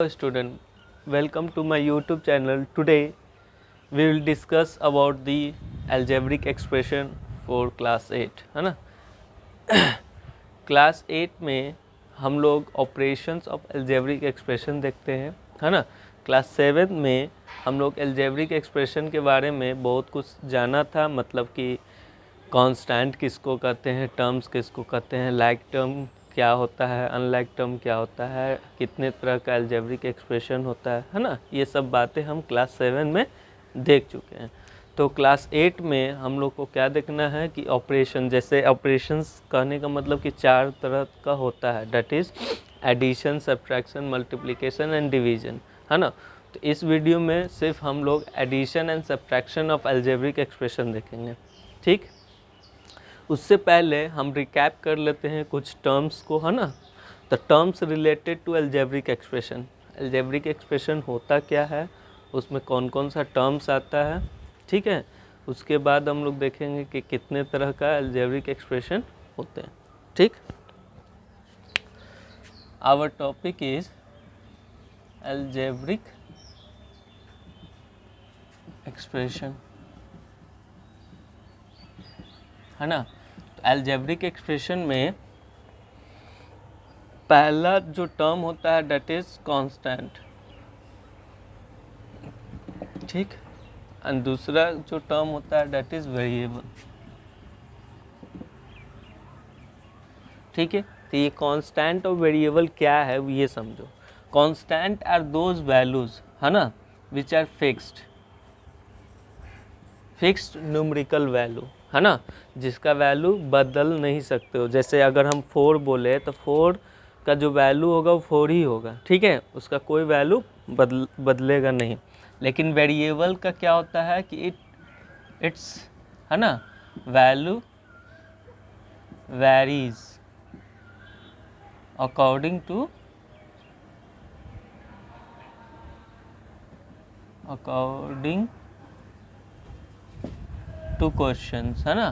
Hello student, welcome to my YouTube channel. Today we will discuss about the algebraic expression for class 8 है ना। Class 8 में हम लोग operations of algebraic expression देखते हैं है ना। क्लास 7 में हम लोग algebraic एक्सप्रेशन के बारे में बहुत कुछ जाना था, मतलब कि कांस्टेंट किसको कहते हैं, टर्म्स किसको कहते हैं, लाइक टर्म क्या होता है, अनलाइक टर्म क्या होता है, कितने तरह का अलजेब्रिक एक्सप्रेशन होता है ना। ये सब बातें हम क्लास 7 में देख चुके हैं। तो क्लास 8 में हम लोग को क्या देखना है कि ऑपरेशन, जैसे ऑपरेशंस कहने का मतलब कि 4 तरह का होता है, that is addition, subtraction, multiplication and division है ना। तो इस वीडियो में सिर्फ हम लोग addition and subtraction of algebraic expression देखेंगे, ठीक। उससे पहले हम रिकैप कर लेते हैं कुछ टर्म्स को, है ना। तो terms related to algebraic expression, algebraic expression होता क्या है, उसमें कौन कौन सा टर्म्स आता है, ठीक है। उसके बाद हम लोग देखेंगे कि कितने तरह का अलजेब्रिक एक्सप्रेशन होते हैं, ठीक। Our topic is algebraic expression, है ना। अलजेब्रिक एक्सप्रेशन में पहला जो टर्म होता है डेट इज कांस्टेंट, ठीक। और दूसरा जो टर्म होता है डेट इज वेरिएबल, ठीक है। तो ये कांस्टेंट और वेरिएबल क्या है ये समझो। कांस्टेंट आर दोज वैल्यूज, है ना, which are fixed numerical value, है ना, जिसका वैल्यू बदल नहीं सकते हो। जैसे अगर हम 4 बोले तो 4 का जो वैल्यू होगा वो 4 ही होगा, ठीक है, उसका कोई वैल्यू बदलेगा नहीं। लेकिन वेरिएबल का क्या होता है कि इट्स है ना, value varies according two questions, है ना,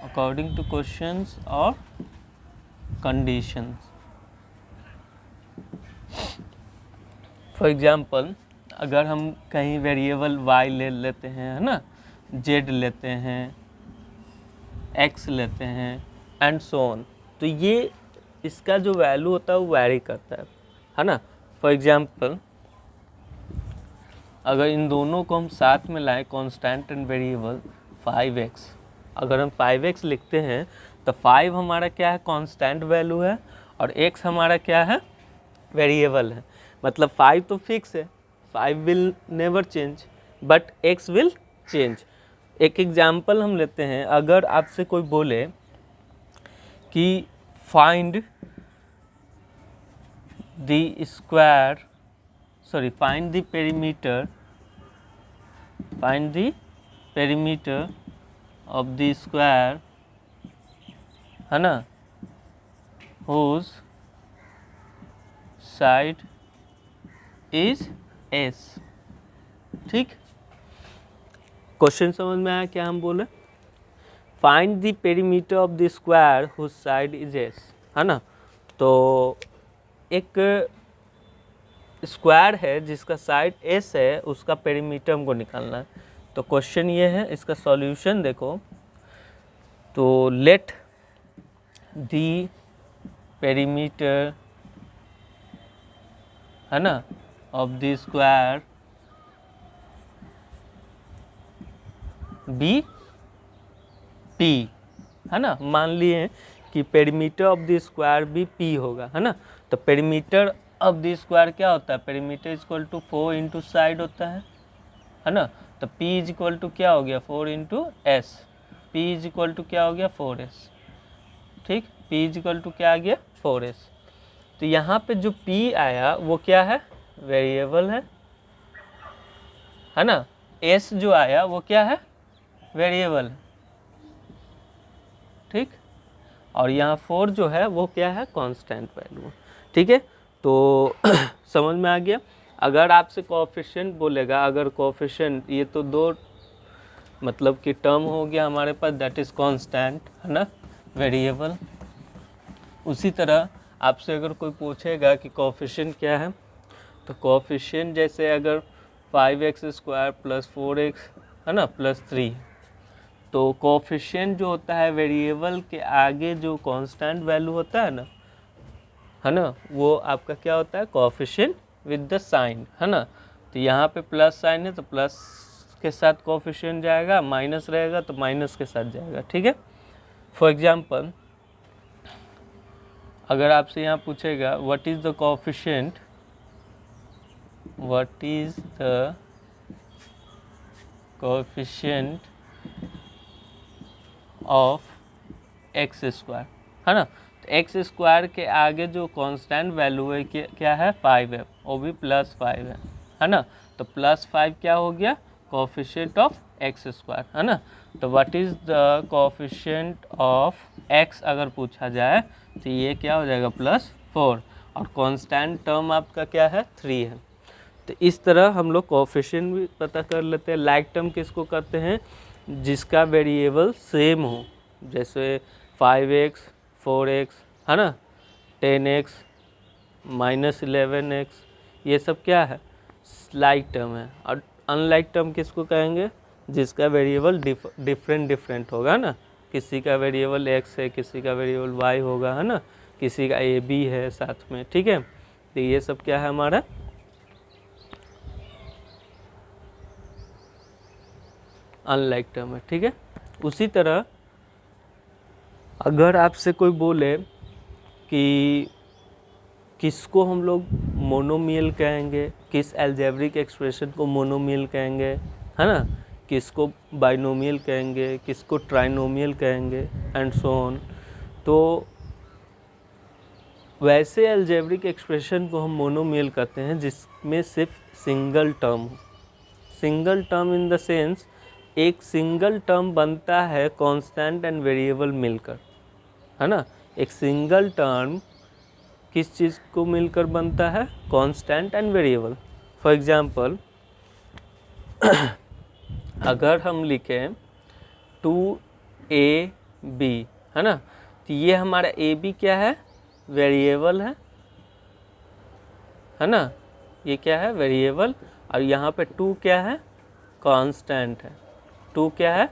अकॉर्डिंग टू क्वेश्चंस और कंडीशंस। फॉर एग्जांपल अगर हम कहीं वेरिएबल y ले लेते हैं, है ना, z लेते हैं, x लेते हैं एंड सो ऑन, तो ये इसका जो वैल्यू होता है वो वैरी करता है ना। फॉर एग्जांपल अगर इन दोनों को हम साथ में लाएं, कांस्टेंट एंड वेरिएबल, 5x, अगर हम 5x लिखते हैं तो 5 हमारा क्या है, कांस्टेंट वैल्यू है, और x हमारा क्या है, वेरिएबल है। मतलब 5 तो फिक्स है, 5 will never change, but x will change. एक एग्जांपल हम लेते हैं, अगर आपसे कोई बोले कि find the perimeter of the square, है ना, whose side is s, ठीक। क्वेश्चन समझ में आया क्या हम बोले, find the perimeter of the square whose side is s, है ना। तो एक स्क्वायर है जिसका साइड s है, उसका पेरीमीटर हमको निकालना है। तो क्वेश्चन ये है, इसका सॉल्यूशन देखो। तो लेट दी पेरीमीटर, है ना, of the square be p, है ना। मान लिए कि पेरीमीटर ऑफ द स्क्वायर भी p होगा, है ना। तो पेरीमीटर ऑफ द स्क्वायर क्या होता है, perimeter equal to 4 into side होता है ना। तो p इज इक्वल टू क्या हो गया, 4 into S, p is equal to क्या हो गया, 4s, ठीक। p इज इक्वल टू क्या आ गया, 4s। तो यहाँ पे जो p आया वो क्या है, वेरिएबल है ना। s जो आया वो क्या है, वेरिएबल, ठीक। और यहाँ 4 जो है वो क्या है, कांस्टेंट वैल्यू, ठीक है। तो समझ में आ गया। अगर आपसे कोएफिशिएंट बोलेगा, अगर कोएफिशिएंट, ये तो 2 मतलब कि टर्म हो गया हमारे पास, दैट इज कांस्टेंट, है ना, वेरिएबल। उसी तरह आपसे अगर कोई पूछेगा कि कोएफिशिएंट क्या है, तो कोफिशिएंट जैसे अगर 5x² प्लस 4x है ना प्लस 3, तो कोफिशिएंट जो होता है वेरिएबल के आगे जो कांस्टेंट वैल्यू होता है ना, वो आपका क्या होता है कोफिशिएंट विद द साइन, है ना। तो यहाँ पे प्लस साइन है तो प्लस के साथ कोफिशिएंट जाएगा, माइनस रहेगा तो माइनस के साथ जाएगा, ठीक है। फॉर एग्जांपल अगर आपसे यहाँ पूछेगा what is the coefficient of x², है ना। तो x² के आगे जो कांस्टेंट वैल्यू है क्या है 5 है, वो भी +5 है ना। तो +5 क्या हो गया कोफिशिएंट ऑफ x², है ना। तो what is the coefficient of x अगर पूछा जाए तो ये क्या हो जाएगा +4, और कांस्टेंट टर्म आपका क्या है 3 है। तो इस तरह हम लोग कोफिशिएंट भी पता कर लेते हैं। लाइक टर्म किसको करते हैं, जिसका वेरिएबल सेम हो, जैसे 5x 4x है ना, 10x -11x, ये सब क्या है लाइक टर्म है। और अनलाइक टर्म किसको कहेंगे, जिसका वेरिएबल डिफरेंट होगा ना, किसी का वेरिएबल x है, किसी का वेरिएबल y होगा, है ना, किसी का a b है साथ में, ठीक है। तो ये सब क्या है हमारा अनलाइक टर्म है, ठीक है। उसी तरह अगर आपसे कोई बोले कि किसको हम लोग मोनोमियल कहेंगे, किस अलजेब्रिक एक्सप्रेशन को मोनोमियल कहेंगे, है ना, किसको बाइनोमियल कहेंगे, किसको ट्राइनोमियल कहेंगे एंड सो ऑन, तो वैसे अलजेब्रिक एक्सप्रेशन को हम मोनोमियल कहते हैं जिसमें सिर्फ सिंगल टर्म हो। Single term in the sense एक सिंगल टर्म बनता है कांस्टेंट एंड वेरिएबल मिलकर, है ना। एक सिंगल टर्म किस चीज़ को मिलकर बनता है, constant and variable. For example अगर हम लिखें 2ab, है ना, तो ये हमारा ab क्या है वेरिएबल है ना, ये क्या है वेरिएबल, और यहाँ पे 2 क्या है कांस्टेंट है। 2 क्या है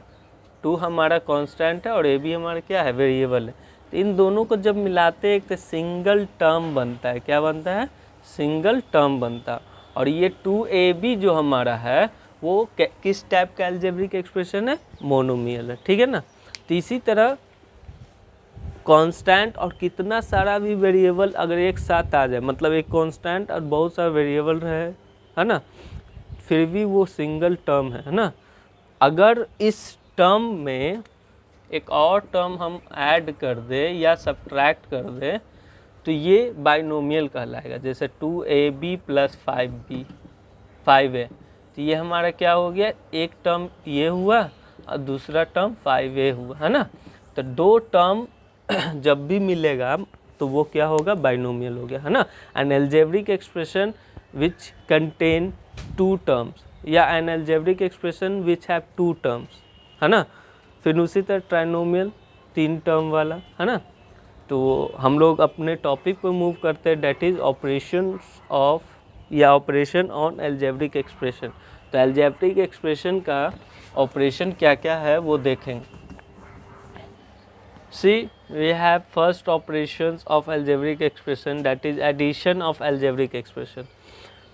2 हमारा कांस्टेंट है और ए बी हमारा क्या है वेरिएबल है। तो इन दोनों को जब मिलाते हैं तो सिंगल टर्म बनता है, क्या बनता है सिंगल टर्म बनता है। और ये 2ab जो हमारा है वो किस टाइप का अलजेब्रिक एक्सप्रेशन है, मोनोमियल है, ठीक है ना। तो इसी तरह कांस्टेंट और कितना सारा भी वेरिएबल अगर एक साथ आ जाए, मतलब एक कांस्टेंट और बहुत सारा वेरिएबल रहे, है ना, फिर भी वो सिंगल टर्म है ना। अगर इस टर्म में एक और टर्म हम ऐड कर दे या सब्ट्रैक्ट कर दे तो ये बाइनोमियल कहलाएगा। जैसे 2ab + 5a, तो ये हमारा क्या हो गया, एक टर्म ये हुआ और दूसरा टर्म 5a हुआ, है ना। तो दो टर्म जब भी मिलेगा तो वो क्या होगा बाइनोमियल हो गया, है ना। An algebraic expression which contain 2 terms या an algebraic expression which have 2 terms, है ना। फिर उसी तरह ट्राइनोमियल 3 टर्म वाला, है ना। तो हम लोग अपने टॉपिक पर मूव करते हैं, डेट इज ऑपरेशन ऑफ या ऑपरेशन ऑन अलजेब्रिक एक्सप्रेशन। तो अलजेब्रिक एक्सप्रेशन का ऑपरेशन क्या क्या है वो देखेंगे। See, we have first operations of algebraic expression, that is addition of algebraic expression.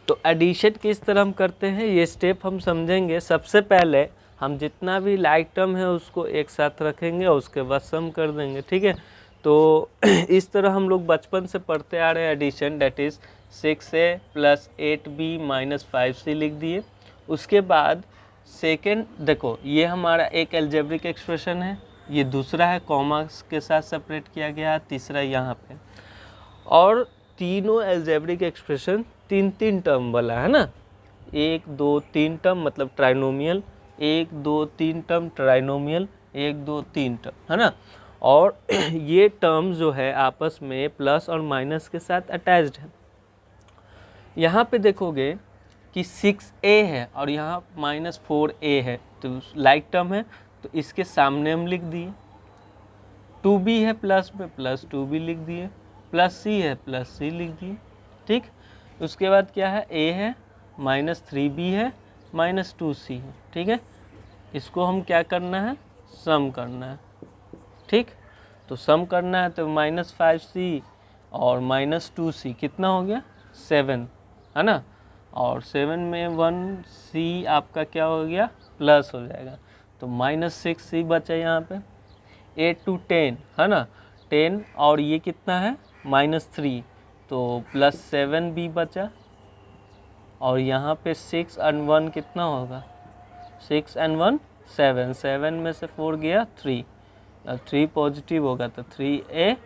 तो एडिशन किस तरह हम करते हैं ये स्टेप हम समझेंगे। सबसे पहले हम जितना भी लाइक टर्म है उसको एक साथ रखेंगे और उसके बाद सम कर देंगे, ठीक है। तो इस तरह हम लोग बचपन से पढ़ते आ रहे हैं addition, that is 6a + 8b - 5c लिख दिए। उसके बाद सेकेंड देखो ये हमारा एक अलजेब्रिक एक्सप्रेशन है, ये दूसरा है कॉमा के साथ सेपरेट किया गया है, तीसरा यहाँ पे, और तीनों अलजेब्रिक एक्सप्रेशन 3 टर्म वाला है ना, 1 2 3 टर्म मतलब ट्राइनोमियल, 1 2 3 टर्म ट्राइनोमियल, 1 2 3 टर्म, है ना। और ये टर्म जो है आपस में प्लस और माइनस के साथ अटैच्ड है। यहाँ पे देखोगे कि 6a है और यहाँ -4a है, तो लाइक टर्म है, तो इसके सामने हम लिख दिए। 2b है प्लस में +2b लिख दिए, +c है +c लिख दिए, ठीक। उसके बाद क्या है, a है, -3b है, -2c है, ठीक है। इसको हम क्या करना है, सम करना है, ठीक। तो सम करना है तो -5c और -2c कितना हो गया, 7, है ना। और 7 में 1c आपका क्या हो गया, प्लस हो जाएगा, तो -6c बचा यहाँ पे। 8 to 10 है ना, 10 और ये कितना है, -3, तो +7 भी बचा। और यहाँ पे 6 और 1 कितना होगा, 6 and 1 7, 7 में से 4 गया 3, 3 पॉजिटिव होगा तो 3a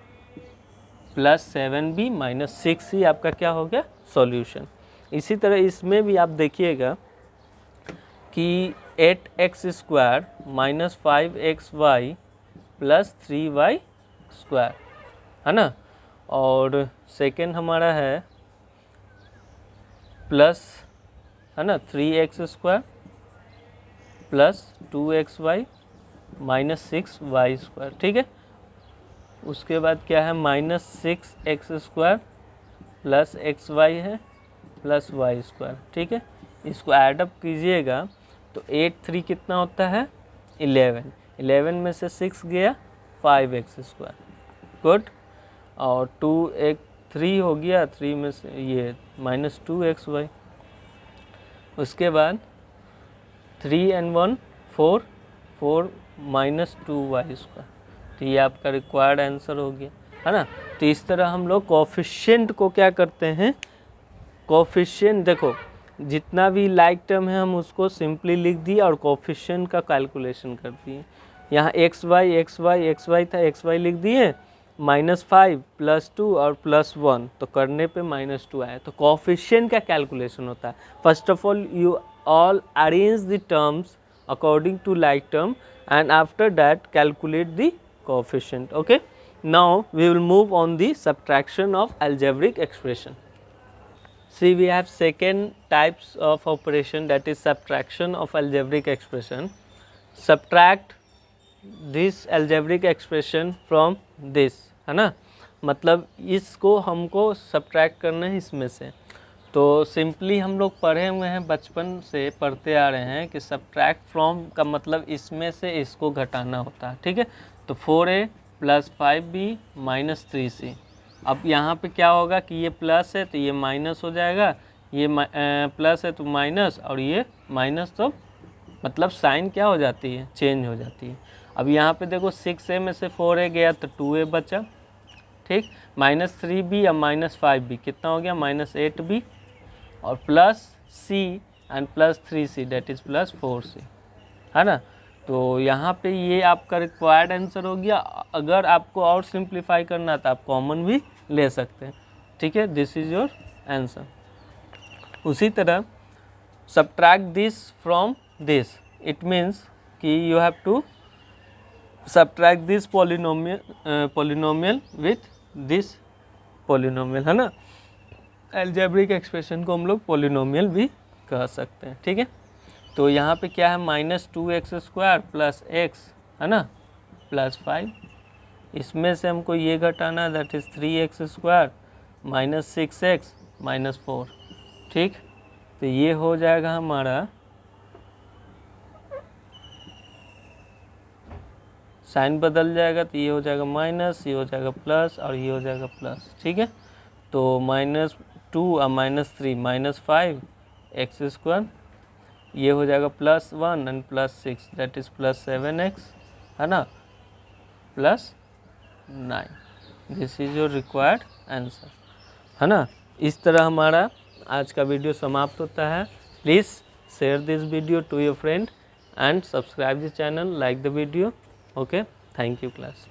+7b -6c आपका क्या हो गया, सॉल्यूशन। इसी तरह इसमें भी आप देखिएगा कि 8x² -5xy +3y² है ना। और सेकेंड हमारा है प्लस, है ना, 3x² +2xy -6y², ठीक है। उसके बाद क्या है, -6x² +xy है +y², ठीक है। इसको ऐडअप कीजिएगा तो 8 3 कितना होता है, 11, 11 में से 6 गया 5x², गुड। और 2 एक 3 हो गया, 3 में से ये -2xy। उसके बाद 3 and 1 4, 4 -2y², तो ये आपका रिक्वायर्ड आंसर हो गया, है ना। तो इस तरह हम लोग कोफिशिएंट को क्या करते हैं, कोफिशिएंट देखो जितना भी लाइक टर्म है हम उसको सिंपली लिख दिए और कोफिशिएंट का कैलकुलेशन कर दिए। यहाँ xy था, xy लिख दिए, -5 +2 और +1, तो करने पे -2 आया। तो कोफिशिएंट का कैलकुलेशन होता है, first of all you all arrange the terms according to like term and after that calculate the coefficient. Okay, now we will move on the subtraction of algebraic expression. See, we have second types of operation, that is subtraction of algebraic expression. Subtract this algebraic expression from this, है ना, मतलब इसको हमको subtract करना है इसमें से। तो सिंपली हम लोग पढ़े हुए हैं, बचपन से पढ़ते आ रहे हैं कि सब्ट्रैक्ट फ्रॉम का मतलब इसमें से इसको घटाना होता है, ठीक है। तो 4a + 5b -3c। अब यहाँ पे क्या होगा कि ये प्लस है तो ये माइनस हो जाएगा, ये प्लस है तो माइनस, और ये माइनस तो मतलब साइन क्या हो जाती है, चेंज हो जाती है। अब यहाँ पे देखो 6a में से 4a गया तो 2a बचा, ठीक। -3b और -5b कितना हो गया, -8b, और +c and +3c that is +4c, है ना। तो यहाँ पे ये आपका रिक्वायर्ड आंसर हो गया। अगर आपको और सिंप्लीफाई करना तो आप कॉमन भी ले सकते हैं, ठीक है। This is your answer. उसी तरह subtract this from this, it means कि you have to subtract this polynomial with this polynomial, है ना। अलजेब्रिक एक्सप्रेशन को हम लोग पॉलिनोमियल भी कह सकते हैं, ठीक है। तो यहाँ पे क्या है, -2x² + x, है ना, +5। इसमें से हमको ये घटाना, दैट इज़ 3x² -6x -4, ठीक। तो ये हो जाएगा हमारा, साइन बदल जाएगा तो ये हो जाएगा माइनस, ये हो जाएगा प्लस और ये हो जाएगा प्लस, ठीक है। तो -2 और -3 -5x², ये हो जाएगा +1 एंड +6 दैट इज़ +7x, है ना, +9। This is your required answer, है ना। इस तरह हमारा आज का वीडियो समाप्त होता है। Please share this video to your friend and subscribe the channel, like the video. Okay, thank you class.